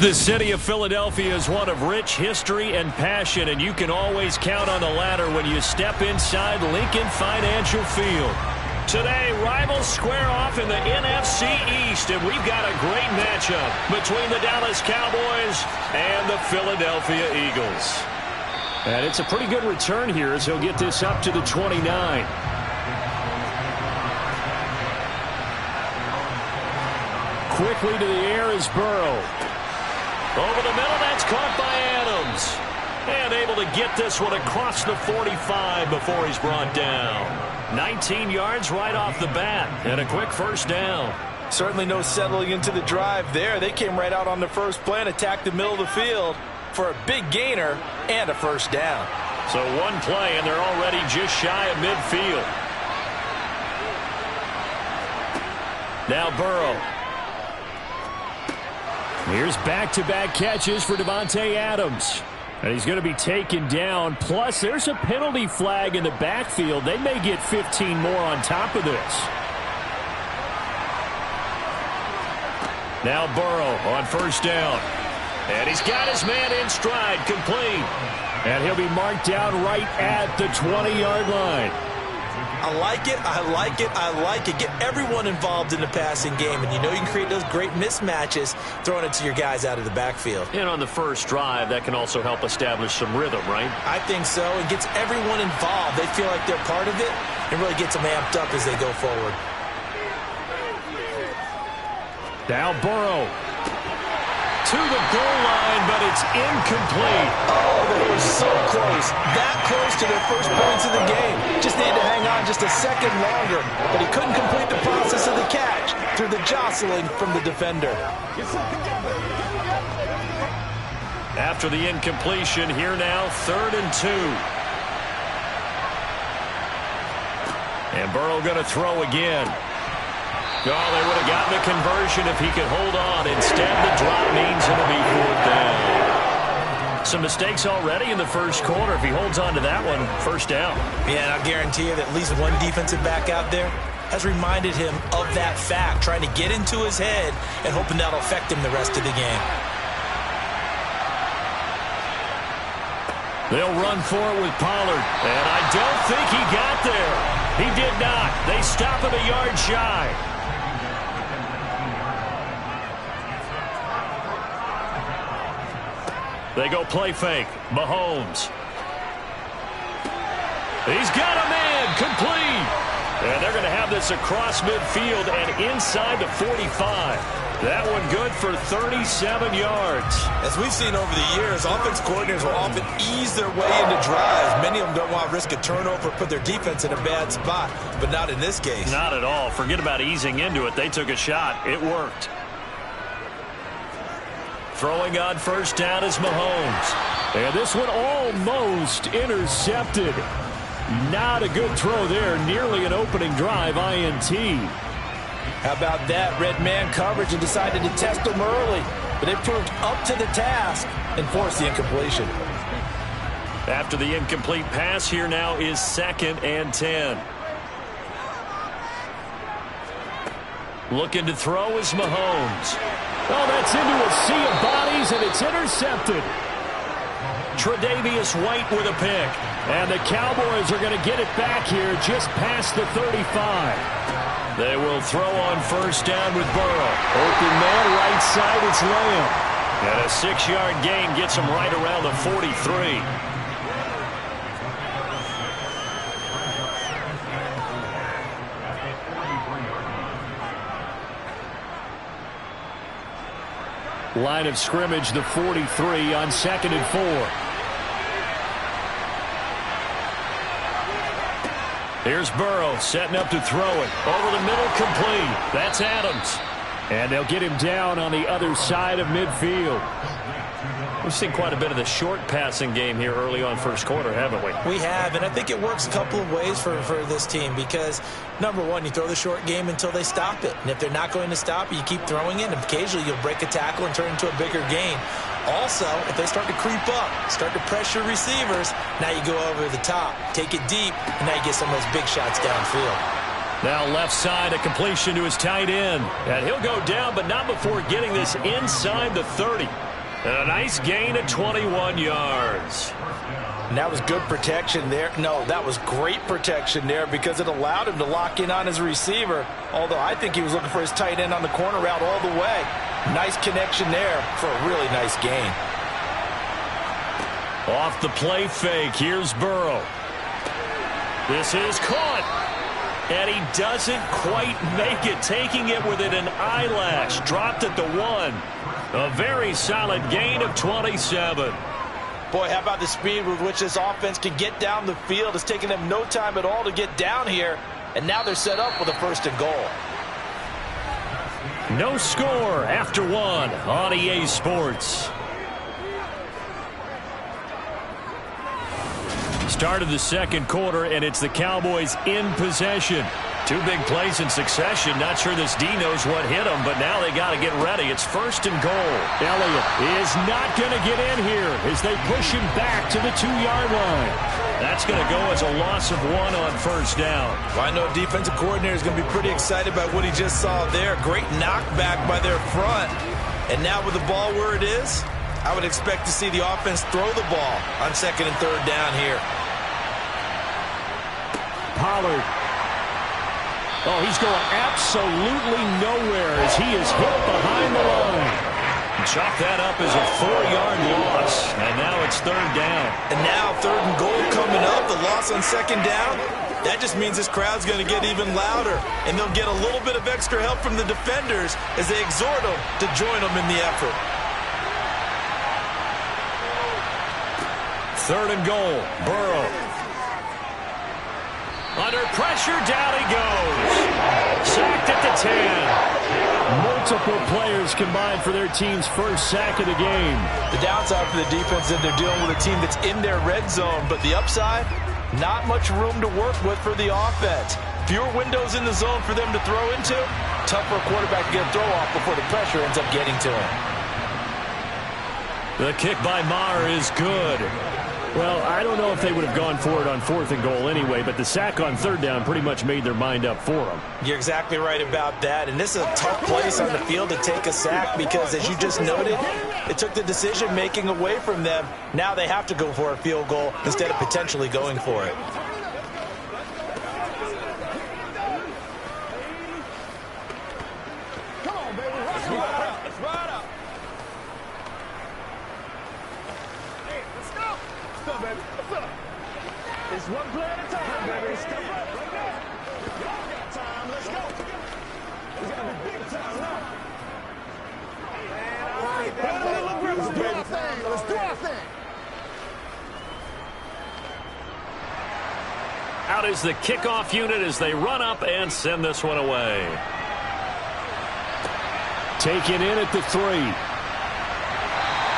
The city of Philadelphia is one of rich history and passion, and you can always count on the latter when you step inside Lincoln Financial Field. Today, rivals square off in the NFC East, and we've got a great matchup between the Dallas Cowboys and the Philadelphia Eagles. And it's a pretty good return here as he'll get this up to the 29. Quickly to the air is Burrow. Over the middle, that's caught by Adams. And able to get this one across the 45 before he's brought down. 19 yards right off the bat, and a quick first down. Certainly no settling into the drive there. They came right out on the first play and attacked the middle of the field for a big gainer and a first down. So one play, and they're already just shy of midfield. Now Burrow. Here's back-to-back catches for Davante Adams. And he's going to be taken down. Plus, there's a penalty flag in the backfield. They may get 15 more on top of this. Now Burrow on first down. And he's got his man in stride, complete. And he'll be marked down right at the 20-yard line. I like it, I like it, I like it. Get everyone involved in the passing game, and you know you can create those great mismatches throwing it to your guys out of the backfield. And on the first drive, that can also help establish some rhythm, right? I think so. It gets everyone involved. They feel like they're part of it, and really gets them amped up as they go forward. Now Burrow to the goal line, but it's incomplete. Oh, they were so close. That close to their first points of the game. Just needed to hang on just a second longer, but he couldn't complete the process of the catch through the jostling from the defender. After the incompletion, here now, 3rd and 2. And Burrow going to throw again. Oh, they would have gotten a conversion if he could hold on. Instead, the drop means it'll be 4th down. Some mistakes already in the first quarter. If he holds on to that one, first down. Yeah, and I'll guarantee you that at least one defensive back out there has reminded him of that fact, trying to get into his head and hoping that'll affect him the rest of the game. They'll run for it with Pollard. And I don't think he got there. He did not. They stop him a yard shy. They go play fake. Mahomes. He's got a man. Complete. And they're going to have this across midfield and inside the 45. That one good for 37 yards. As we've seen over the years, offense coordinators will often ease their way into drives. Many of them don't want to risk a turnover, put their defense in a bad spot, but not in this case. Not at all. Forget about easing into it. They took a shot. It worked. Throwing on first down is Mahomes. And this one almost intercepted. Not a good throw there. Nearly an opening drive INT. How about that? Red man coverage and decided to test them early. But they proved up to the task and forced the incompletion. After the incomplete pass, here now is 2nd and 10. Looking to throw is Mahomes. Oh, that's into a sea of bodies, and it's intercepted. Tre'Davious White with a pick. And the Cowboys are going to get it back here just past the 35. They will throw on first down with Burrow. Open man, right side, it's Lamb. And a 6-yard gain gets him right around the 43. Line of scrimmage, the 43 on 2nd and 4. Here's Burrow setting up to throw it. Over the middle, complete. That's Adams. And they'll get him down on the other side of midfield. We've seen quite a bit of the short passing game here early on first quarter, haven't we? We have, and I think it works a couple of ways for this team because, number one, you throw the short game until they stop it. And if they're not going to stop it, you keep throwing it, and occasionally you'll break a tackle and turn into a bigger gain. Also, if they start to creep up, start to pressure receivers, now you go over the top, take it deep, and now you get some of those big shots downfield. Now left side, a completion to his tight end. And he'll go down, but not before getting this inside the 30. And a nice gain of 21 yards. And that was good protection there. No, that was great protection there because it allowed him to lock in on his receiver. Although I think he was looking for his tight end on the corner route all the way. Nice connection there for a really nice gain. Off the play fake, here's Burrow. This is caught. And he doesn't quite make it, taking it within an eyelash. Dropped at the 1. A very solid gain of 27. Boy, how about the speed with which this offense can get down the field? It's taken them no time at all to get down here. And now they're set up with a 1st and goal. No score after 1 on EA Sports. Start of the second quarter, and it's the Cowboys in possession. 2 big plays in succession. Not sure this D knows what hit them, but now they got to get ready. It's 1st and goal. Elliott is not going to get in here as they push him back to the 2-yard line. That's going to go as a loss of 1 on 1st down. Well, I know defensive coordinator is going to be pretty excited about what he just saw there. Great knockback by their front. And now with the ball where it is, I would expect to see the offense throw the ball on 2nd and 3rd down here. Pollard. Oh, he's going absolutely nowhere as he is hit behind the line. Chalk that up as a 4-yard loss, and now it's 3rd down. And now 3rd and goal coming up, the loss on 2nd down. That just means this crowd's going to get even louder, and they'll get a little bit of extra help from the defenders as they exhort them to join them in the effort. 3rd and goal, Burrow. Under pressure, down he goes. Sacked at the 10. Multiple players combined for their team's 1st sack of the game. The downside for the defense is they're dealing with a team that's in their red zone, but the upside, not much room to work with for the offense. Fewer windows in the zone for them to throw into. Tough for a quarterback to get a throw off before the pressure ends up getting to him. The kick by Maher is good. Well, I don't know if they would have gone for it on 4th and goal anyway, but the sack on 3rd down pretty much made their mind up for them. You're exactly right about that, and this is a tough place on the field to take a sack because, as you just noted, it took the decision-making away from them. Now they have to go for a field goal instead of potentially going for it. Come on, baby. Let's ride up. Let's ride up. Hey, let's go. What's up, baby? What's up? It's one play at a time, baby. Step up right now. Y'all got time. Let's go. It's got to be big time now. Man, all right. Let's do our thing. Let's do our thing. Out is the kickoff unit as they run up and send this one away. Taken in at the 3.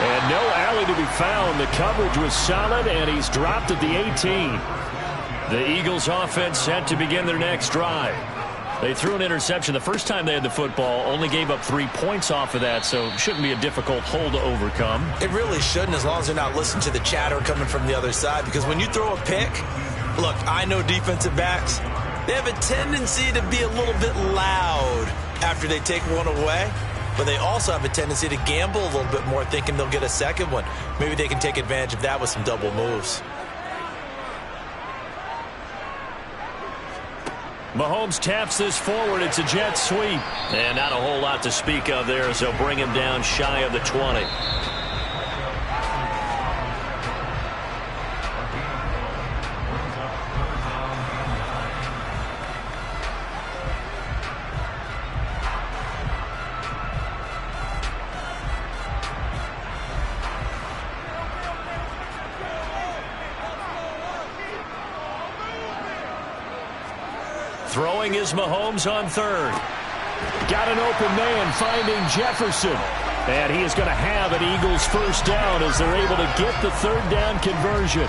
And no alley to be found. The coverage was solid, and he's dropped at the 18. The Eagles offense set to begin their next drive. They threw an interception the first time they had the football, only gave up 3 points off of that, so it shouldn't be a difficult hole to overcome. It really shouldn't, as long as they're not listening to the chatter coming from the other side, because when you throw a pick, look, I know defensive backs, they have a tendency to be a little bit loud after they take one away, but they also have a tendency to gamble a little bit more, thinking they'll get a second one. Maybe they can take advantage of that with some double moves. Mahomes taps this forward. It's a jet sweep. And not a whole lot to speak of there as they'll bring him down shy of the 20. Throwing is Mahomes on 3rd. Got an open man finding Jefferson. And he is going to have an Eagles 1st down as they're able to get the 3rd down conversion.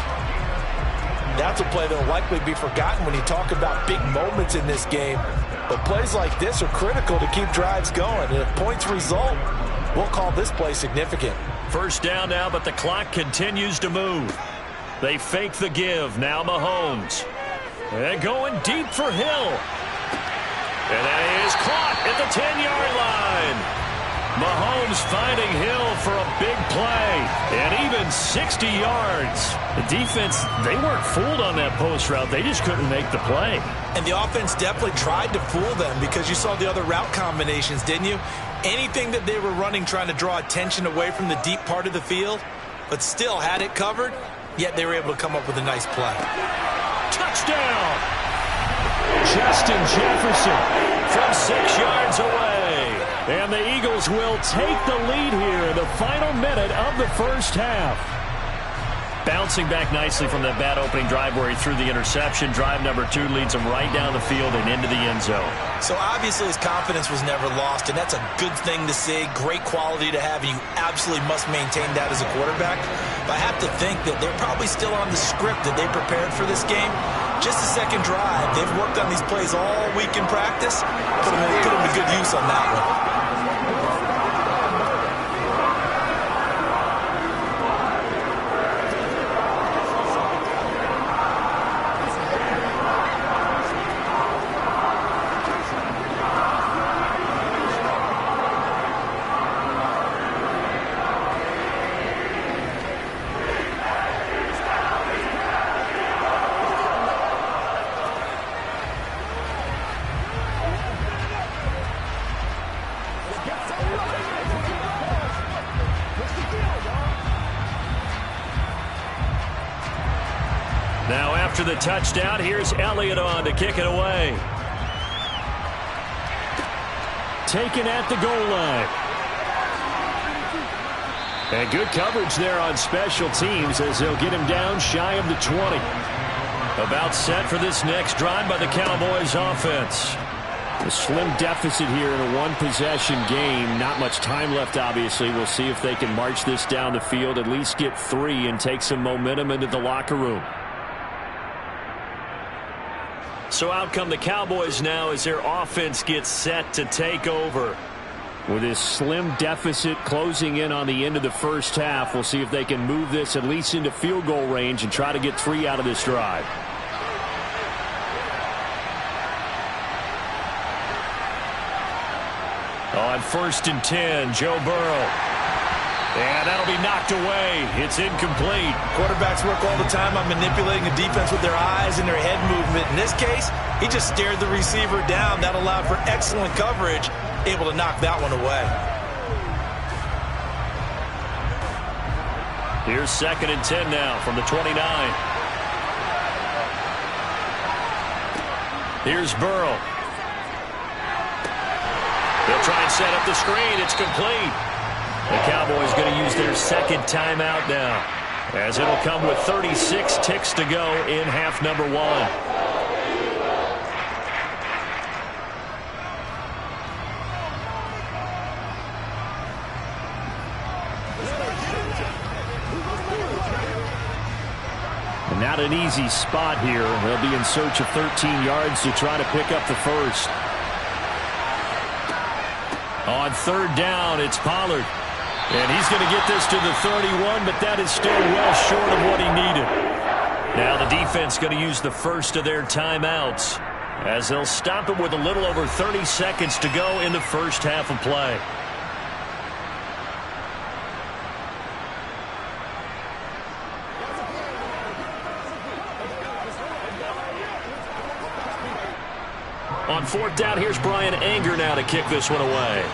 That's a play that will likely be forgotten when you talk about big moments in this game. But plays like this are critical to keep drives going. And if points result, we'll call this play significant. 1st down now, but the clock continues to move. They fake the give. Now Mahomes. And going deep for Hill. And that is caught at the 10-yard line. Mahomes finding Hill for a big play, and even 60 yards. The defense, they weren't fooled on that post route. They just couldn't make the play. And the offense definitely tried to fool them because you saw the other route combinations, didn't you? Anything that they were running trying to draw attention away from the deep part of the field, but still had it covered, yet they were able to come up with a nice play. Touchdown! Justin Jefferson from 6 yards away. And the Eagles will take the lead here in the final minute of the first half. Bouncing back nicely from that bad opening drive where he threw the interception. Drive number 2 leads him right down the field and into the end zone. So obviously his confidence was never lost, and that's a good thing to see. Great quality to have, and you absolutely must maintain that as a quarterback. But I have to think that they're probably still on the script that they prepared for this game. Just the second drive. They've worked on these plays all week in practice. Put them to good use on that one. Now after the touchdown, here's Elliott on to kick it away. Taken at the goal line. And good coverage there on special teams as they'll get him down shy of the 20. About set for this next drive by the Cowboys offense. A slim deficit here in a one-possession game. Not much time left, obviously. We'll see if they can march this down the field, at least get 3 and take some momentum into the locker room. So out come the Cowboys now as their offense gets set to take over. With this slim deficit closing in on the end of the first half, we'll see if they can move this at least into field goal range and try to get 3 out of this drive. On 1st and 10, Joe Burrow. And that'll be knocked away. It's incomplete. Quarterbacks work all the time on manipulating a defense with their eyes and their head movement. In this case, he just stared the receiver down. That allowed for excellent coverage, able to knock that one away. Here's 2nd and 10 now from the 29. Here's Burrow. They'll try and set up the screen. It's complete. The Cowboys going to use their 2nd timeout now, as it'll come with 36 ticks to go in half number 1. And not an easy spot here. They'll be in search of 13 yards to try to pick up the first. On 3rd down, it's Pollard. And he's going to get this to the 31, but that is still well short of what he needed. Now the defense going to use the first of their timeouts as they'll stop him with a little over 30 seconds to go in the first half of play. On 4th down, here's Brian Anger now to kick this one away.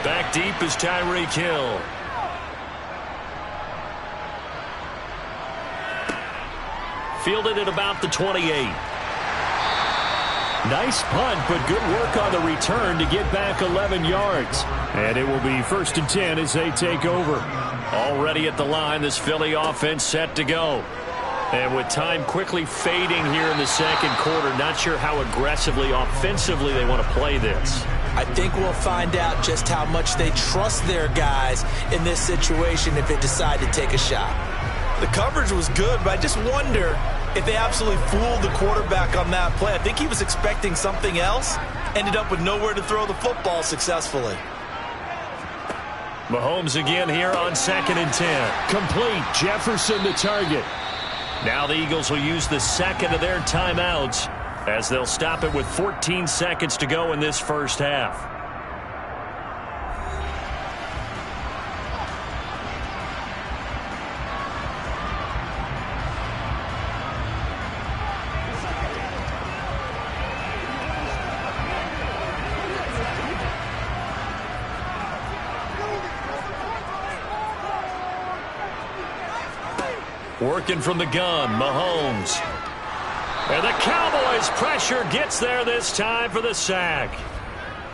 Back deep is Tyreek Hill. Fielded at about the 28. Nice punt, but good work on the return to get back 11 yards. And it will be 1st and 10 as they take over. Already at the line, this Philly offense set to go. And with time quickly fading here in the 2nd quarter, not sure how aggressively, offensively they want to play this. I think we'll find out just how much they trust their guys in this situation if they decide to take a shot. The coverage was good, but I just wonder if they absolutely fooled the quarterback on that play. I think he was expecting something else, ended up with nowhere to throw the football successfully. Mahomes again here on 2nd and 10. Complete. Jefferson the target. Now the Eagles will use the 2nd of their timeouts as they'll stop it with 14 seconds to go in this first half. Working from the gun, Mahomes. And the Cowboys' pressure gets there this time for the sack.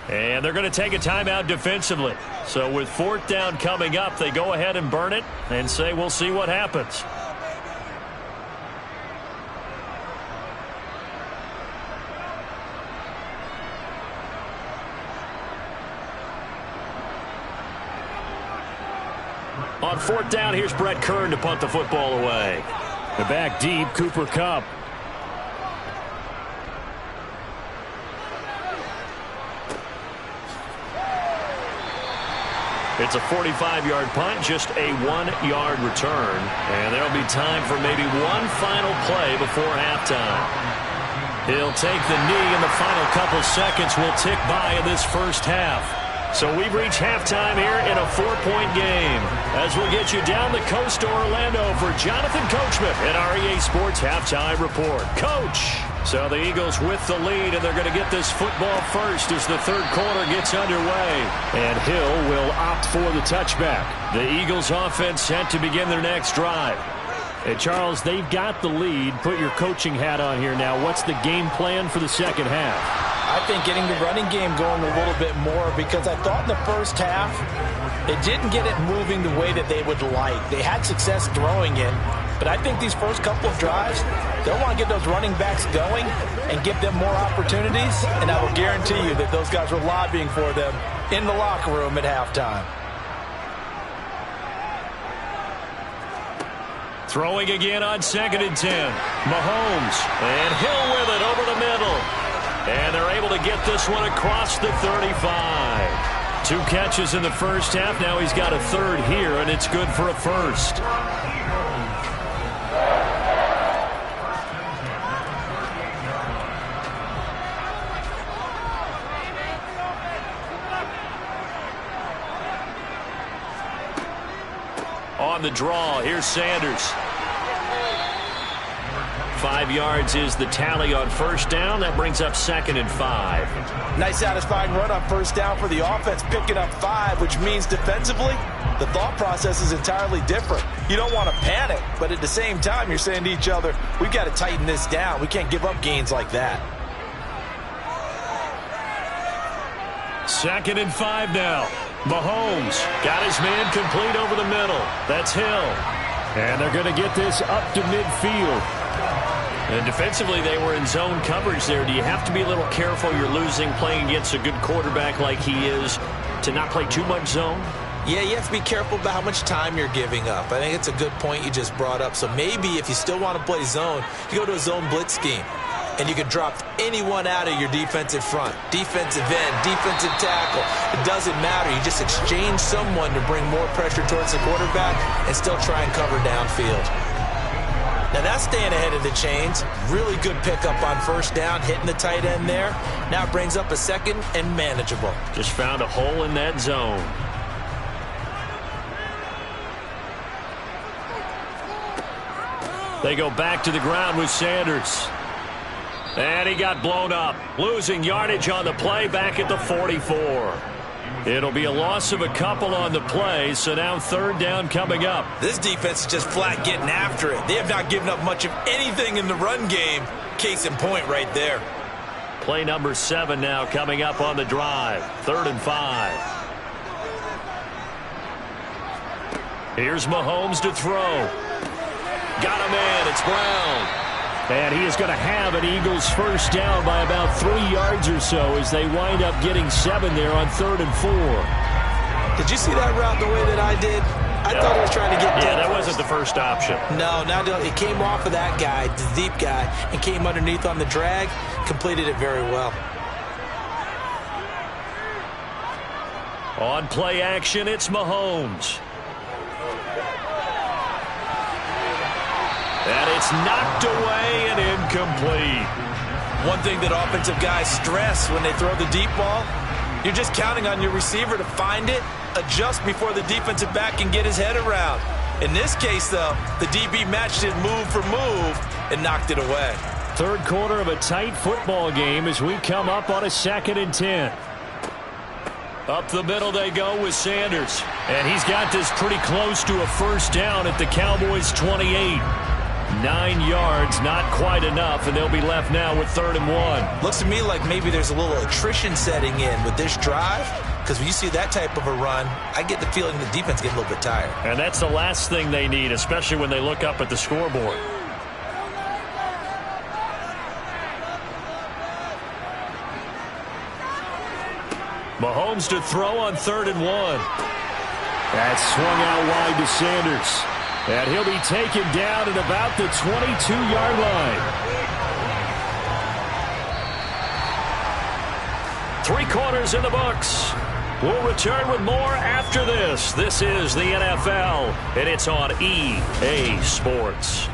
And they're going to take a timeout defensively. So with fourth down coming up, they go ahead and burn it and say we'll see what happens. On fourth down, here's Brett Kern to punt the football away. The back deep, Cooper Kupp. It's a 45-yard punt, just a 1-yard return. And there'll be time for maybe one final play before halftime. He'll take the knee, and the final couple seconds will tick by in this first half. So we've reached halftime here in a 4-point game. As we'll get you down the coast to Orlando for Jonathan Coachman at our EA Sports Halftime Report. Coach! So the Eagles with the lead, and they're going to get this football first as the third quarter gets underway. And Hill will opt for the touchback. The Eagles offense set to begin their next drive. And Charles, they've got the lead. Put your coaching hat on here now. What's the game plan for the second half? I think getting the running game going a little bit more, because I thought in the first half it didn't get it moving the way that they would like. They had success throwing it, but I think these first couple of drives, they'll want to get those running backs going and give them more opportunities, and I will guarantee you that those guys were lobbying for them in the locker room at halftime. Throwing again on 2nd and 10. Mahomes, and Hill with it over the middle. And they're able to get this one across the 35. 2 catches in the first half. Now he's got a third here, and it's good for a first. On the draw, here's Sanders. 5 yards is the tally on first down. That brings up 2nd and 5. Nice satisfying run on first down for the offense, picking up 5, which means defensively, the thought process is entirely different. You don't want to panic, but at the same time, you're saying to each other, we've got to tighten this down. We can't give up gains like that. 2nd and 5 now. Mahomes got his man complete over the middle. That's Hill. And they're going to get this up to midfield. And defensively, they were in zone coverage there. Do you have to be a little careful? You're losing, playing against a good quarterback like he is, to not play too much zone? Yeah, you have to be careful about how much time you're giving up. I think it's a good point you just brought up. So maybe if you still want to play zone, you go to a zone blitz scheme. And you can drop anyone out of your defensive front. Defensive end, defensive tackle. It doesn't matter. You just exchange someone to bring more pressure towards the quarterback and still try and cover downfield. Now that's staying ahead of the chains. Really good pickup on first down, hitting the tight end there. Now it brings up a second and manageable. Just found a hole in that zone. They go back to the ground with Sanders. And he got blown up. Losing yardage on the play back at the 44. It'll be a loss of a couple on the play, so now third down coming up. This defense is just flat getting after it. They have not given up much of anything in the run game. Case in point right there. Play number 7 now coming up on the drive. 3rd and 5. Here's Mahomes to throw. Got him in. It's Brown. And he is going to have an Eagles first down by about 3 yards or so as they wind up getting 7 there on 3rd and 4. Did you see that route the way that I did? I thought he was trying to get deep. Yeah, that wasn't the first option. No, it came off of that guy, the deep guy, and came underneath on the drag. Completed it very well. On play action, it's Mahomes. And it's knocked away and incomplete. One thing that offensive guys stress when they throw the deep ball, you're just counting on your receiver to find it, adjust before the defensive back can get his head around. In this case, though, the DB matched it move for move and knocked it away. Third quarter of a tight football game as we come up on a 2nd and 10. Up the middle they go with Sanders. And he's got this pretty close to a first down at the Cowboys' 28. 9 yards, not quite enough, and they'll be left now with 3rd and 1. Looks to me like maybe there's a little attrition setting in with this drive, because when you see that type of a run, I get the feeling the defense gets a little bit tired. And that's the last thing they need, especially when they look up at the scoreboard. Mahomes to throw on 3rd and 1. That's swung out wide to Sanders. And he'll be taken down at about the 22-yard line. 3 quarters in the books. We'll return with more after this. This is the NFL, and it's on EA Sports.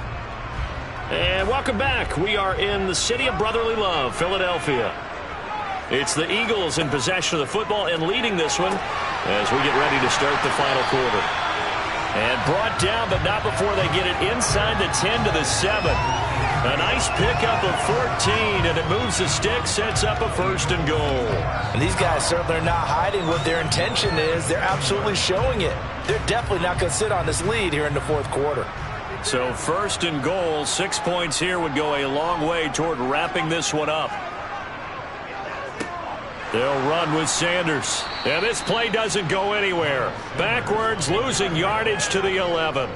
And welcome back. We are in the city of brotherly love, Philadelphia. It's the Eagles in possession of the football and leading this one as we get ready to start the final quarter. And brought down, but not before they get it inside the 10 to the 7. A nice pickup of 14, and it moves the stick, sets up a 1st and goal. And these guys certainly are not hiding what their intention is. They're absolutely showing it. They're definitely not going to sit on this lead here in the 4th quarter. So 1st and goal, 6 points here would go a long way toward wrapping this one up. They'll run with Sanders. And this play doesn't go anywhere. Backwards, losing yardage to the 11.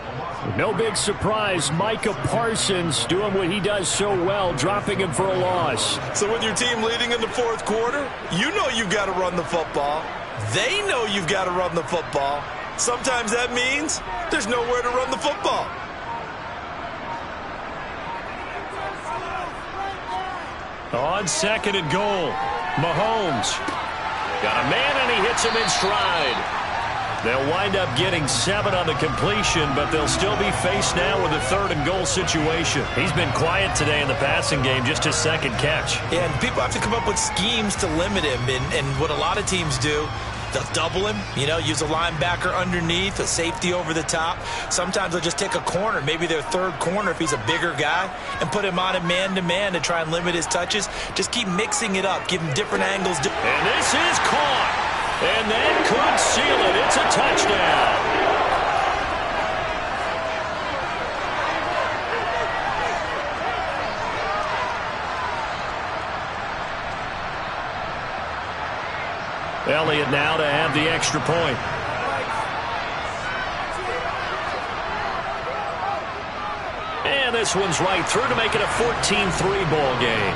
No big surprise, Micah Parsons doing what he does so well, dropping him for a loss. So with your team leading in the 4th quarter, you know you've got to run the football. They know you've got to run the football. Sometimes that means there's nowhere to run the football. On 2nd and goal, Mahomes got a man and he hits him in stride. They'll wind up getting 7 on the completion, but they'll still be faced now with a 3rd and goal situation. He's been quiet today in the passing game, just his 2nd catch. Yeah, and people have to come up with schemes to limit him, and what a lot of teams do, they'll double him, use a linebacker underneath, a safety over the top. Sometimes they'll just take a corner, maybe their 3rd corner if he's a bigger guy, and put him on a man-to-man to try and limit his touches. Just keep mixing it up, give him different angles. And this is caught, and that could seal it. It's a touchdown. Elliott now to have the extra point. And this one's right through to make it a 14-3 ball game.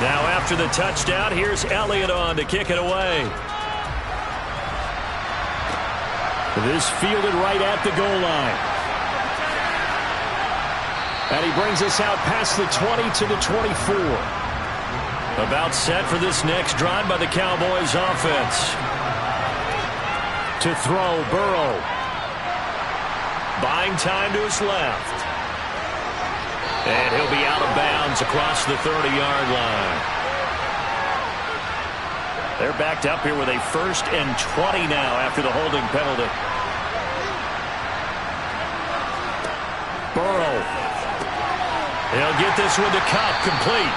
Now after the touchdown, here's Elliott on to kick it away. This fielded right at the goal line. And he brings us out past the 20 to the 24. About set for this next drive by the Cowboys offense. To throw, Burrow. Buying time to his left. And he'll be out of bounds across the 30-yard line. They're backed up here with a 1st and 20 now after the holding penalty. Burrow. He'll get this one to Kupp, complete.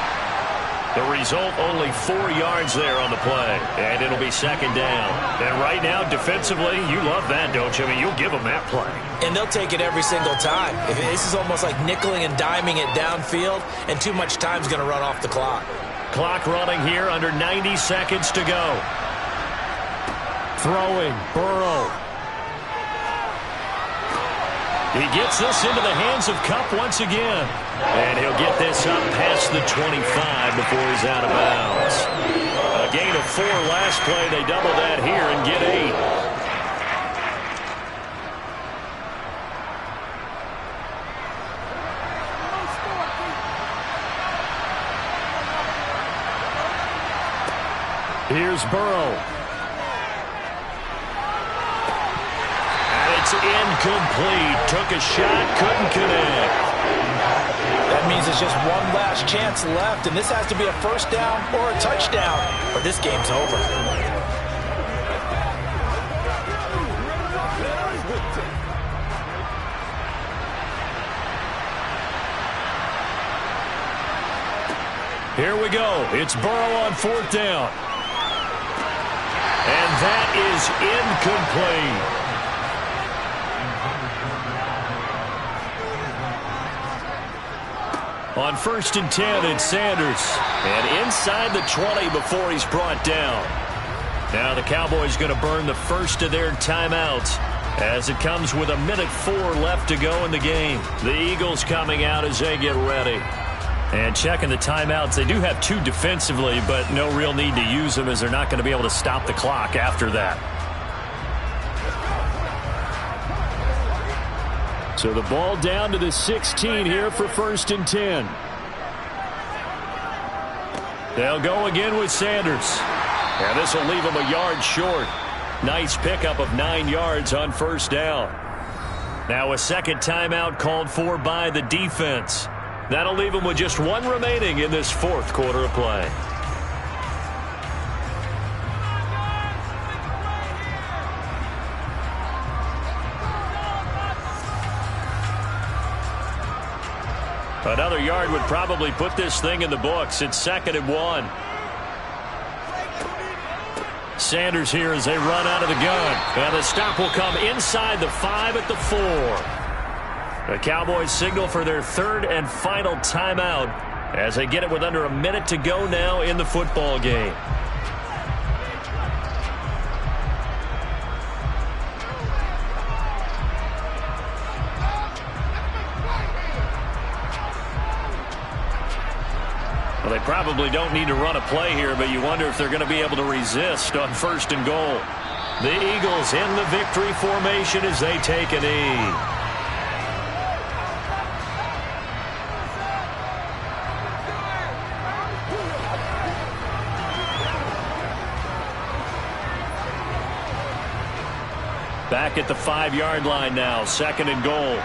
The result, only 4 yards there on the play, and it'll be second down. And right now, defensively, you love that, don't you? I mean, you'll give them that play. And they'll take it every single time. This is almost like nickeling and diming it downfield, and too much time's going to run off the clock. Clock running here, under 90 seconds to go. Throwing, Burrow. He gets this into the hands of Kupp once again. And he'll get this up past the 25 before he's out of bounds. A gain of 4 last play. They double that here and get 8. Here's Burrow. It's incomplete. Took a shot, couldn't connect. That means it's just one last chance left, and this has to be a first down or a touchdown, or this game's over. Here we go. It's Burrow on 4th down. And that is incomplete. On 1st and 10, it's Sanders. And inside the 20 before he's brought down. Now the Cowboys going to burn the first of their timeouts as it comes with 1:04 left to go in the game. The Eagles coming out as they get ready. And checking the timeouts, they do have 2 defensively, but no real need to use them as they're not going to be able to stop the clock after that. So the ball down to the 16 here for 1st and 10. They'll go again with Sanders. And this will leave him a yard short. Nice pickup of 9 yards on 1st down. Now a second timeout called for by the defense. That'll leave him with just 1 remaining in this 4th quarter of play. Another yard would probably put this thing in the books. It's 2nd and 1. Sanders here as they run out of the gun. And the stop will come inside the 5 at the 4. The Cowboys signal for their 3rd and final timeout as they get it with under a minute to go now in the football game. Well, they probably don't need to run a play here, but you wonder if they're going to be able to resist on 1st and goal. The Eagles in the victory formation as they take a knee. Back at the 5-yard line now, 2nd and goal.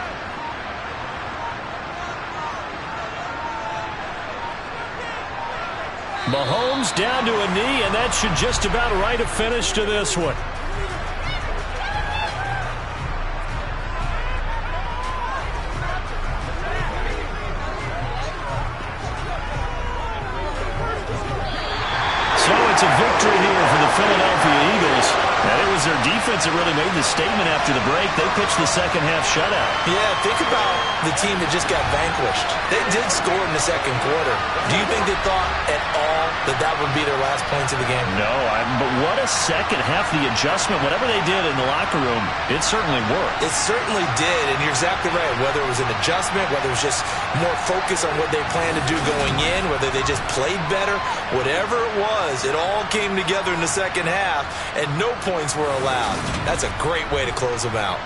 Mahomes down to a knee, and that should just about write a finish to this one. So it's a victory here for the Philadelphia Eagles. And it was their defense that really made the statement after the break. They pitched the second half shutout. Yeah, think about the team that just got vanquished. They did score in the 2nd quarter. Do you think they thought at all that that would be their last points of the game? No, but what a second half. The adjustment, whatever they did in the locker room, it certainly worked. It certainly did, and you're exactly right. Whether it was an adjustment, whether it was just more focus on what they planned to do going in, whether they just played better, whatever it was, it all came together in the second half, and no points were allowed. That's a great way to close them out.